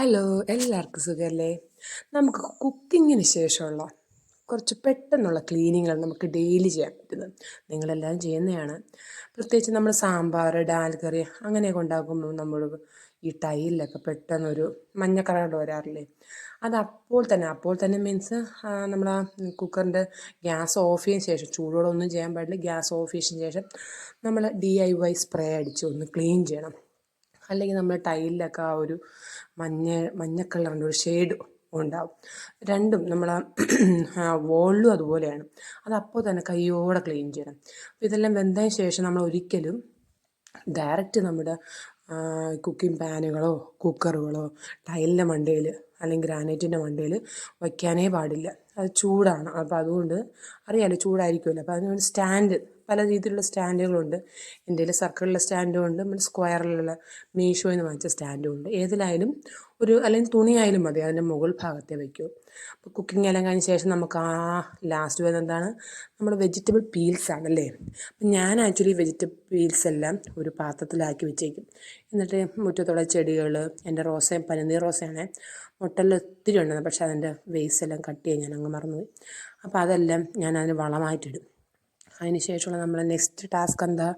Hello, എല്ലാവർക്കും സുഖമല്ലേ? നമുക്ക് കുക്കിങ്ങിന് ശേഷമുള്ള കുറച്ച് പെട്ടെന്നുള്ള ക്ലീനിങ്ങുകൾ നമുക്ക് ഡെയിലി ചെയ്യാൻ പറ്റുന്നത് നിങ്ങളെല്ലാം ചെയ്യുന്നതാണ്. പ്രത്യേകിച്ച് നമ്മൾ സാമ്പാർ, ഡാൽ കറി അങ്ങനെയൊക്കെ ഉണ്ടാക്കുമ്പോൾ നമ്മൾ ഈ ടൈലിലൊക്കെ പെട്ടെന്നൊരു മഞ്ഞ കളർ വരാറില്ലേ? അത് അപ്പോൾ തന്നെ മീൻസ് നമ്മൾ ആ കുക്കറിൻ്റെ ഗ്യാസ് ഓഫ് ചെയ്തതിന് ശേഷം, ചൂടോടെ ഒന്നും ചെയ്യാൻ പാടില്ല, ഗ്യാസ് ഓഫ് ചെയ്തതിന് ശേഷം നമ്മൾ DIY സ്പ്രേ അടിച്ച് ഒന്ന് ക്ലീൻ ചെയ്യണം. അല്ലെങ്കിൽ നമ്മൾ ടൈലിലൊക്കെ ആ ഒരു മഞ്ഞ കളറിൻ്റെ ഒരു ഷെയ്ഡ് ഉണ്ടാവും. രണ്ടും നമ്മൾ വോളിലും അതുപോലെയാണ്. അതപ്പോൾ തന്നെ കയ്യോടെ ക്ലീൻ ചെയ്യണം. അപ്പോൾ ഇതെല്ലാം വെന്തതിന് ശേഷം നമ്മൾ ഒരിക്കലും ഡയറക്റ്റ് നമ്മുടെ കുക്കിംഗ് പാനുകളോ കുക്കറുകളോ ടൈലിൻ്റെ മണ്ടയിൽ അല്ലെങ്കിൽ ഗ്രാനൈറ്റിൻ്റെ മണ്ടയിൽ വയ്ക്കാനേ പാടില്ല. അത് ചൂടാണ്. അപ്പോൾ അതുകൊണ്ട് അറിയാമല്ലോ, ചൂടായിരിക്കുമല്ലോ. അപ്പോൾ അതിനൊരു സ്റ്റാൻഡ്, പല രീതിയിലുള്ള സ്റ്റാൻഡുകളുണ്ട്. എൻ്റെ കയ്യിൽ സർക്കിളിലുള്ള സ്റ്റാൻഡും ഉണ്ട്, നമ്മൾ സ്ക്വയറിലുള്ള മീഷോയിൽ നിന്ന് വാങ്ങിച്ച സ്റ്റാൻഡും ഉണ്ട്. ഏതിലായാലും അല്ലെങ്കിൽ തുണിയായാലും മതി, അതിൻ്റെ മുകൾ ഭാഗത്തേ വയ്ക്കൂ. അപ്പോൾ കുക്കിംഗ് എല്ലാം കഴിഞ്ഞ ശേഷം നമുക്ക് ലാസ്റ്റ് വരുന്നത് എന്താണ്? നമ്മൾ വെജിറ്റബിൾ പീൽസ് ആണല്ലേ. അപ്പം ഞാൻ ആക്ച്വലി വെജിറ്റബിൾ പീൽസ് എല്ലാം ഒരു പാത്രത്തിലാക്കി വെച്ചേക്കും. എന്നിട്ട് മുറ്റത്തുള്ള ചെടികൾ, എൻ്റെ പനിനീർ റോസയാണേ, മുട്ടലിൽ ഒത്തിരി ഉണ്ടെന്ന്, പക്ഷേ അതിൻ്റെ വേസ്റ്റ് എല്ലാം കട്ട് ചെയ്യാൻ ഞാൻ അങ്ങ് മറന്നുപോയി. അപ്പോൾ അതെല്ലാം ഞാൻ അതിന് വളമായിട്ടിടും. അതിന് ശേഷമുള്ള നമ്മളെ നെക്സ്റ്റ് ടാസ്ക് എന്താ?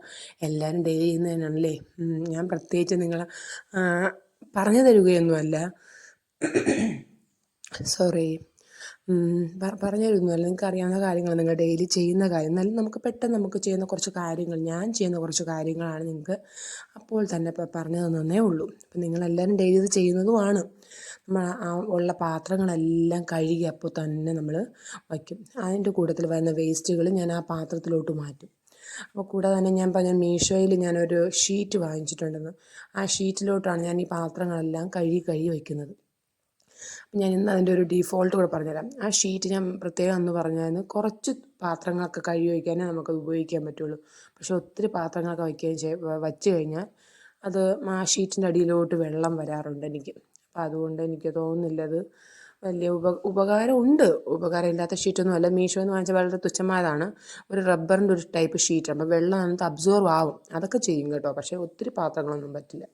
എല്ലാവരും ഡെയിലി ചെയ്യുന്നതിനാണല്ലേ. ഞാൻ പ്രത്യേകിച്ച് നിങ്ങളെ പറഞ്ഞു തരികയൊന്നുമല്ല, സോറി, പറഞ്ഞു തരുന്നതല്ല. നിങ്ങൾക്ക് അറിയാവുന്ന കാര്യങ്ങൾ, നിങ്ങൾ ഡെയിലി ചെയ്യുന്ന കാര്യം, എന്നാലും നമുക്ക് പെട്ടെന്ന് നമുക്ക് ചെയ്യുന്ന കുറച്ച് കാര്യങ്ങൾ, ഞാൻ ചെയ്യുന്ന കുറച്ച് കാര്യങ്ങളാണ് നിങ്ങൾക്ക് അപ്പോൾ തന്നെ ഇപ്പോൾ പറഞ്ഞു തന്നേ ഉള്ളൂ. അപ്പം നിങ്ങളെല്ലാവരും ഡെയിലി ഇത് ചെയ്യുന്നതുമാണ്. നമ്മൾ ഉള്ള പാത്രങ്ങളെല്ലാം കഴുകി അപ്പോൾ തന്നെ നമ്മൾ വയ്ക്കും. അതിൻ്റെ കൂട്ടത്തിൽ വരുന്ന വേസ്റ്റുകൾ ഞാൻ ആ പാത്രത്തിലോട്ട് മാറ്റും. അപ്പോൾ കൂടാതെ തന്നെ ഞാൻ മീഷോയിൽ ഞാനൊരു ഷീറ്റ് വാങ്ങിച്ചിട്ടുണ്ടെന്ന്. ആ ഷീറ്റിലോട്ടാണ് ഞാൻ ഈ പാത്രങ്ങളെല്ലാം കഴുകി വയ്ക്കുന്നത്. ഞാൻ ഇന്ന് അതിൻ്റെ ഒരു ഡീഫോൾട്ട് കൂടെ പറഞ്ഞുതരാം. ആ ഷീറ്റ് ഞാൻ പ്രത്യേകം എന്ന് പറഞ്ഞാൽ കുറച്ച് പാത്രങ്ങളൊക്കെ കഴുകി വയ്ക്കാനേ നമുക്കത് ഉപയോഗിക്കാൻ പറ്റുള്ളൂ. പക്ഷേ ഒത്തിരി പാത്രങ്ങളൊക്കെ വച്ച് കഴിഞ്ഞാൽ അത് ആ ഷീറ്റിൻ്റെ അടിയിലോട്ട് വെള്ളം വരാറുണ്ട് എനിക്ക്. അപ്പോൾ അതുകൊണ്ട് എനിക്ക് തോന്നുന്നില്ല അത് വലിയ ഉപകാരമുണ്ട്. ഉപകാരമില്ലാത്ത ഷീറ്റൊന്നും അല്ല. മീഷോയിൽ നിന്ന് വാങ്ങിച്ച വളരെ തുച്ഛമായതാണ്. ഒരു റബ്ബറിൻ്റെ ഒരു ടൈപ്പ് ഷീറ്റ്. അപ്പോൾ വെള്ളം അതിനകത്ത് അബ്സോർവ് ആവും. അതൊക്കെ ചെയ്യും കേട്ടോ. പക്ഷേ ഒത്തിരി പാത്രങ്ങളൊന്നും പറ്റില്ല.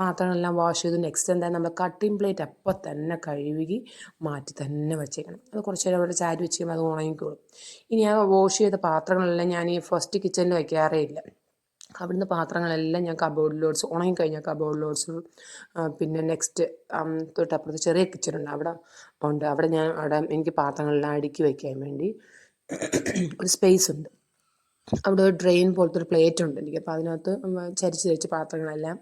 പാത്രങ്ങളെല്ലാം വാഷ് ചെയ്ത് നെക്സ്റ്റ് എന്തായാലും നമ്മൾ കട്ടിംഗ് പ്ലേറ്റ് അപ്പോൾ തന്നെ കഴുകി മാറ്റി തന്നെ വെച്ചേക്കണം. അത് കുറച്ച് നേരം അവിടെ ചാരി വെച്ച് കഴിയുമ്പോൾ അത് ഉണങ്ങിക്കോളും. ഇനി ആ വാഷ് ചെയ്ത പാത്രങ്ങളെല്ലാം ഞാൻ ഈ ഫസ്റ്റ് കിച്ചണിൽ വയ്ക്കാറേ ഇല്ല. അവിടുന്ന് പാത്രങ്ങളെല്ലാം ഞാൻ കബോർഡിലോട്ട്സ്, ഉണങ്ങിക്കഴിഞ്ഞാൽ കബോർഡിലോട്ട്സ്, പിന്നെ നെക്സ്റ്റ് തൊട്ടപ്പുറത്ത് ചെറിയ കിച്ചണുണ്ട്, അവിടെ എനിക്ക് പാത്രങ്ങളെല്ലാം അടുക്കി വയ്ക്കാൻ വേണ്ടി ഒരു സ്പേസ് ഉണ്ട്. അവിടെ ഒരു ഡ്രെയിൻ പോലത്തെ ഒരു പ്ലേറ്റ് ഉണ്ട് എനിക്ക്. അപ്പോൾ അതിനകത്ത് ചരിച്ച് പാത്രങ്ങളെല്ലാം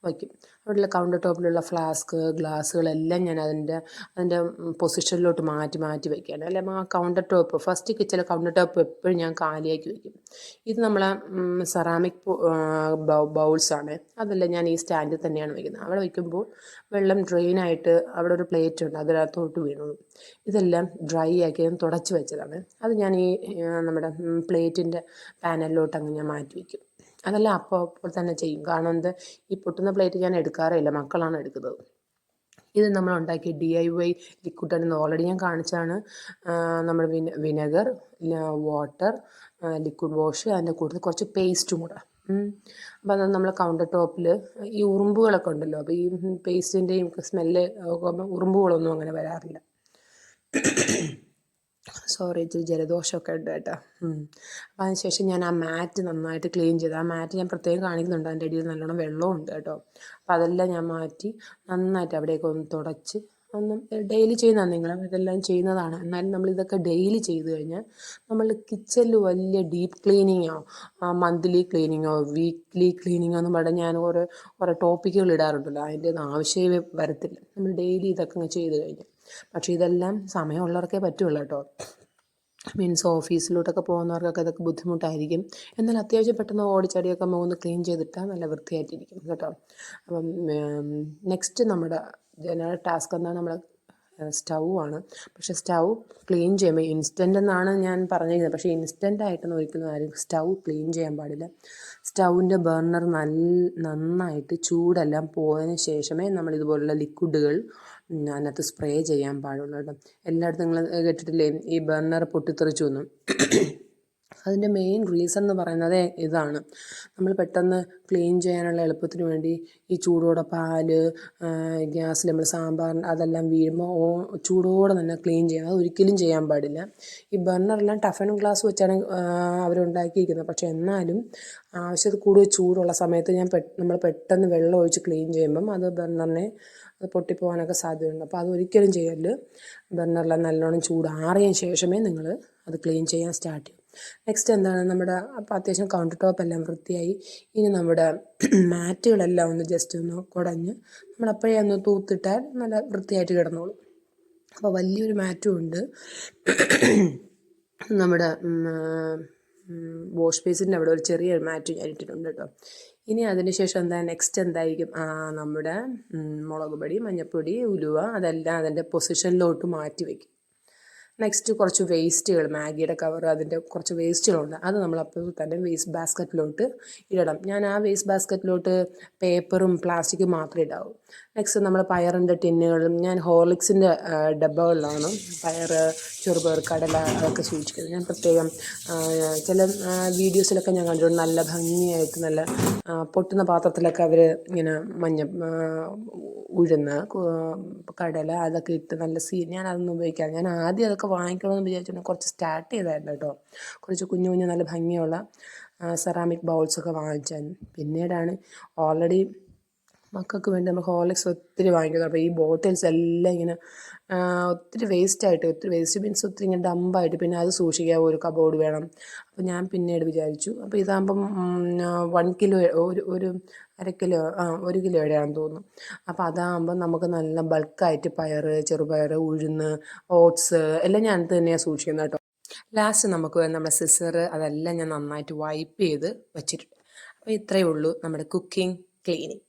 വയ്ക്കും. അവിടെയുള്ള കൗണ്ടർ ടോപ്പിലുള്ള ഫ്ലാസ്ക്, ഗ്ലാസ്സുകളെല്ലാം ഞാൻ അതിൻ്റെ പൊസിഷനിലോട്ട് മാറ്റി വയ്ക്കുകയാണ്. അല്ലെങ്കിൽ ആ കൗണ്ടർ ടോപ്പ്, ഫസ്റ്റ് കിച്ചണിലെ കൗണ്ടർ ടോപ്പ് എപ്പോഴും ഞാൻ കാലിയാക്കി വയ്ക്കും. ഇത് നമ്മളെ സെറാമിക് ബൗൾസാണ്. അതെല്ലാം ഞാൻ ഈ സ്റ്റാൻഡിൽ തന്നെയാണ് വയ്ക്കുന്നത്. അവിടെ വയ്ക്കുമ്പോൾ വെള്ളം ഡ്രെയിനായിട്ട് അവിടെ ഒരു പ്ലേറ്റ് ഉണ്ട്, അതിനകത്തോട്ട് വീണു. ഇതെല്ലാം ഡ്രൈ ആക്കി ഞാൻ തുടച്ച് വെച്ചതാണ്. അത് ഞാൻ ഈ നമ്മുടെ പ്ലേറ്റിൻ്റെ പാനലിലോട്ട് അങ്ങ് ഞാൻ മാറ്റി വയ്ക്കും. അതെല്ലാം അപ്പോൾ തന്നെ ചെയ്യും. കാരണം ഈ പൊട്ടുന്ന പ്ലേറ്റ് ഞാൻ എടുക്കാറില്ല, മക്കളാണ് എടുക്കുന്നത്. ഇത് നമ്മൾ ഉണ്ടാക്കിയ DIY ലിക്വിഡ് എന്ന് ഓൾറെഡി ഞാൻ കാണിച്ചാണ്. നമ്മൾ വിനെഗർ, വാട്ടർ, ലിക്വിഡ് വാഷ്, അതിൻ്റെ കൂട്ടത്തിൽ കുറച്ച് പേസ്റ്റും കൂടെ. അപ്പോൾ അത് നമ്മൾ കൗണ്ടർ ടോപ്പിൽ ഈ ഉറുമ്പുകളൊക്കെ ഉണ്ടല്ലോ, അപ്പോൾ ഈ പേസ്റ്റിൻ്റെയും സ്മെല്ല് ഉറുമ്പുകളൊന്നും അങ്ങനെ വരാറില്ല. സോറി, ഇച്ചിരി ജലദോഷമൊക്കെ ഉണ്ട് കേട്ടോ. അപ്പോൾ അതിനുശേഷം ഞാൻ ആ മാറ്റ് നന്നായിട്ട് ക്ലീൻ ചെയ്ത്, ആ മാറ്റ് ഞാൻ പ്രത്യേകം കാണിക്കുന്നുണ്ട്, അതിൻ്റെ അടിയിൽ നല്ലോണം വെള്ളവും ഉണ്ട് കേട്ടോ. അപ്പോൾ അതെല്ലാം ഞാൻ മാറ്റി നന്നായിട്ട് അവിടെയൊക്കെ ഒന്ന് തുടച്ച്, ഡെയിലി ചെയ്യുന്നതാണ്, നിങ്ങൾ ഇതെല്ലാം ചെയ്യുന്നതാണ്. എന്നാലും നമ്മളിതൊക്കെ ഡെയിലി ചെയ്ത് കഴിഞ്ഞാൽ നമ്മൾ കിച്ചണിൽ വലിയ ഡീപ്പ് ക്ലീനിങ്ങോ മന്ത്ലി ക്ലീനിങ്ങോ വീക്ക്ലി ക്ലീനിങ്ങോ എന്ന് പറഞ്ഞാൽ ഞാൻ കുറേ ടോപ്പിക്കുകൾ ഇടാറുണ്ടല്ലോ, അതിൻ്റെ ഒന്നും ആവശ്യമേ വരത്തില്ല നമ്മൾ ഡെയിലി ഇതൊക്കെ ചെയ്ത് കഴിഞ്ഞാൽ. പക്ഷേ ഇതെല്ലാം സമയമുള്ളവർക്കേ പറ്റുള്ളൂ കേട്ടോ. മീൻസ് ഓഫീസിലോട്ടൊക്കെ പോകുന്നവർക്കൊക്കെ ഇതൊക്കെ ബുദ്ധിമുട്ടായിരിക്കും. എന്നാൽ അത്യാവശ്യം പെട്ടെന്ന് ഓടിച്ചാടിയൊക്കെ ഒന്ന് ക്ലീൻ ചെയ്തിട്ടാൽ നല്ല വൃത്തിയായിട്ടിരിക്കും കേട്ടോ. അപ്പം നെക്സ്റ്റ് നമ്മുടെ ജനറൽ ടാസ്ക് എന്താണ്? നമ്മുടെ സ്റ്റൗ ആണ്. പക്ഷേ സ്റ്റൗ ക്ലീൻ ചെയ്യുമ്പോൾ ഇൻസ്റ്റൻ്റ് എന്നാണ് ഞാൻ പറഞ്ഞിരുന്നത്. പക്ഷേ ഇൻസ്റ്റൻ്റായിട്ടൊന്നും ഒരിക്കലും ആരും സ്റ്റൗ ക്ലീൻ ചെയ്യാൻ പാടില്ല. സ്റ്റൗവിൻ്റെ ബർണർ നന്നായിട്ട് ചൂടെല്ലാം പോയതിന് ശേഷമേ നമ്മൾ ഇതുപോലുള്ള ലിക്വിഡുകൾ അതിനകത്ത് സ്പ്രേ ചെയ്യാൻ പാടുള്ളൂ കേട്ടോ. എല്ലായിടത്തും നിങ്ങൾ കേട്ടിട്ടില്ലേ ഈ ബർണർ പൊട്ടിത്തെറിച്ചു എന്നും? അതിൻ്റെ മെയിൻ റീസൺ എന്ന് പറയുന്നത് ഇതാണ്. നമ്മൾ പെട്ടെന്ന് ക്ലീൻ ചെയ്യാനുള്ള എളുപ്പത്തിന് വേണ്ടി ഈ ചൂടോടെ പാല് ഗ്യാസിൽ നമ്മൾ സാമ്പാറിന് അതെല്ലാം വീഴുമ്പോൾ ചൂടോടെ തന്നെ ക്ലീൻ ചെയ്യണം. അത് ഒരിക്കലും ചെയ്യാൻ പാടില്ല. ഈ ബർണറെല്ലാം ടഫൻ ഗ്ലാസ് വെച്ചാണ് അവരുണ്ടാക്കിയിരിക്കുന്നത്. പക്ഷേ എന്നാലും ആവശ്യത്തിൽ കൂടുതൽ ചൂടുള്ള സമയത്ത് നമ്മൾ പെട്ടെന്ന് വെള്ളം ഒഴിച്ച് ക്ലീൻ ചെയ്യുമ്പം അത് ബർണറിനെ അത് പൊട്ടിപ്പോകാനൊക്കെ സാധ്യതയുണ്ട്. അപ്പോൾ അതൊരിക്കലും ചെയ്യരുത്. ബർണറെല്ലാം നല്ലോണം ചൂടാറിയതിന് ശേഷമേ നിങ്ങൾ അത് ക്ലീൻ ചെയ്യാൻ സ്റ്റാർട്ട് ചെയ്യും. നെക്സ്റ്റ് എന്താണ്, നമ്മുടെ അപ്പോൾ അത്യാവശ്യം കൗണ്ടർ ടോപ്പ് എല്ലാം വൃത്തിയായി. ഇനി നമ്മുടെ മാറ്റുകളെല്ലാം ഒന്ന് ജസ്റ്റ് ഒന്ന് കുടഞ്ഞ് നമ്മളപ്പോഴേ ഒന്ന് തൂത്തിട്ടാൽ നല്ല വൃത്തിയായിട്ട് കിടന്നോളും. അപ്പോൾ വലിയൊരു മാറ്റും ഉണ്ട്. നമ്മുടെ വാഷ് ബേസിൻ്റെ അവിടെ ഒരു ചെറിയ മാറ്റ് ഞാൻ ഇട്ടിട്ടുണ്ട് കേട്ടോ. ഇനി അതിന് ശേഷം നെക്സ്റ്റ് എന്തായിരിക്കും, നമ്മുടെ മുളക് പൊടി, മഞ്ഞൾപ്പൊടി, ഉലുവ അതെല്ലാം അതിൻ്റെ പൊസിഷനിലോട്ട് മാറ്റി വയ്ക്കും. നെക്സ്റ്റ് കുറച്ച് വേസ്റ്റുകൾ, മാഗിയുടെ കവർ, അതിൻ്റെ കുറച്ച് വേസ്റ്റുകളുണ്ട്. അത് നമ്മളപ്പോൾ തന്നെ വേസ്റ്റ് ബാസ്ക്കറ്റിലോട്ട് ഇടണം. ഞാൻ ആ വേസ്റ്റ് ബാസ്ക്കറ്റിലോട്ട് പേപ്പറും പ്ലാസ്റ്റിക്കും മാത്രമേ ഇടാവൂ. നെക്സ്റ്റ് നമ്മൾ പയറിൻ്റെ ടിന്നുകളും, ഞാൻ ഹോർലിക്സിൻ്റെ ഡബ്ബകളിലാണ് പയർ, ചെറുപയർ, കടല അതൊക്കെ സൂക്ഷിക്കുന്നത്. ഞാൻ പ്രത്യേകം ചില വീഡിയോസിലൊക്കെ ഞാൻ കണ്ടിട്ടുണ്ട്, നല്ല ഭംഗിയായിട്ട് നല്ല പൊട്ടുന്ന പാത്രത്തിലൊക്കെ അവർ ഇങ്ങനെ ഉഴുന്ന്, കടല അതൊക്കെ ഇട്ട് നല്ല ഞാൻ അതൊന്നും ഉപയോഗിക്കാം. ഞാൻ ആദ്യം അതൊക്കെ വാങ്ങിക്കണമെന്ന് വിചാരിച്ചിട്ട് കുറച്ച് സ്റ്റാർട്ട് ചെയ്തായിരുന്നു കേട്ടോ. കുറച്ച് കുഞ്ഞു കുഞ്ഞു നല്ല ഭംഗിയുള്ള സെറാമിക് ബൗൾസൊക്കെ വാങ്ങിച്ചാൽ. പിന്നീടാണ് ഓൾറെഡി മക്കൾക്ക് വേണ്ടി നമ്മൾ ഹോർലിക്സ് ഒത്തിരി വാങ്ങിക്കുന്നത്. അപ്പോൾ ഈ ബോട്ടിൽസ് എല്ലാം ഇങ്ങനെ ഒത്തിരി വേസ്റ്റ് മീൻസ് ഒത്തിരി ഇങ്ങനെ ഡമ്പായിട്ട്, പിന്നെ അത് സൂക്ഷിക്കാൻ ഒരു കബോർഡ് വേണം. അപ്പോൾ ഞാൻ പിന്നീട് വിചാരിച്ചു, അപ്പോൾ ഇതാകുമ്പം 1 കിലോ ഒരു 1 കിലോയുടെയാണെന്ന് തോന്നുന്നു. അപ്പോൾ അതാകുമ്പം നമുക്ക് നല്ല ബൾക്കായിട്ട് പയർ, ചെറുപയർ, ഉഴുന്ന്, ഓട്സ് എല്ലാം ഞാൻ അത് തന്നെയാണ് സൂക്ഷിക്കുന്നത് കേട്ടോ. ലാസ്റ്റ് നമുക്ക് നമ്മുടെ സിസർ അതെല്ലാം ഞാൻ നന്നായിട്ട് വൈപ്പ് ചെയ്ത് വെച്ചിട്ടുണ്ട്. അപ്പോൾ ഇത്രയേ ഉള്ളൂ നമ്മുടെ കുക്കിംഗ് ക്ലീനിങ്.